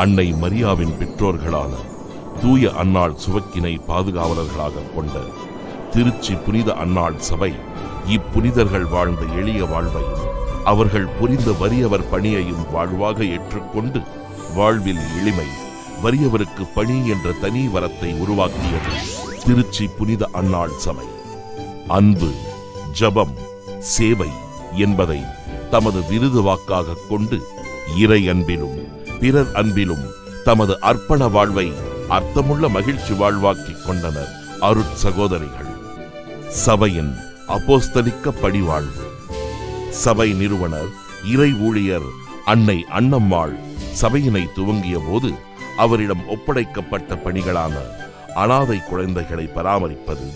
அன்னை மரியாவின் பெற்றோர்களான தூய அன்னாள் சுவக்கினை பாதுகாவலர்களாக கொண்ட திருச்சி புனித அன்னாள் சபை இப்புனிதர்கள் வாழ்ந்த எளிய வாழ்வையும் அவர்கள் புரிந்த வறியவர் பணியையும் வாழ்வாக ஏற்றுக்கொண்டு வாழ்வில் எளிமை, வறியவருக்கு பணி என்ற தனி வரத்தை உருவாக்கியது திருச்சி புனித அன்னாள் சபை. அன்பு, ஜபம், சேவை என்பதை தமது விருது வாக்காக கொண்டு இறை அன்பிலும் பிறர் அன்பிலும் தமது அர்ப்பண வாழ்வை அர்த்தமுள்ள மகிழ்ச்சி வாழ்வாக்கிக் கொண்டனர் அருட்சகோதரிகள். சபையின் அப்போஸ்தலிக்க படிவாழ்வு. சபை நிறுவனர் இறை ஊழியர் அன்னை அன்னம்மாள் சபையினை துவங்கிய போது அவரிடம் ஒப்படைக்கப்பட்ட பணிகளான அனாதை குழந்தைகளை பராமரிப்பது,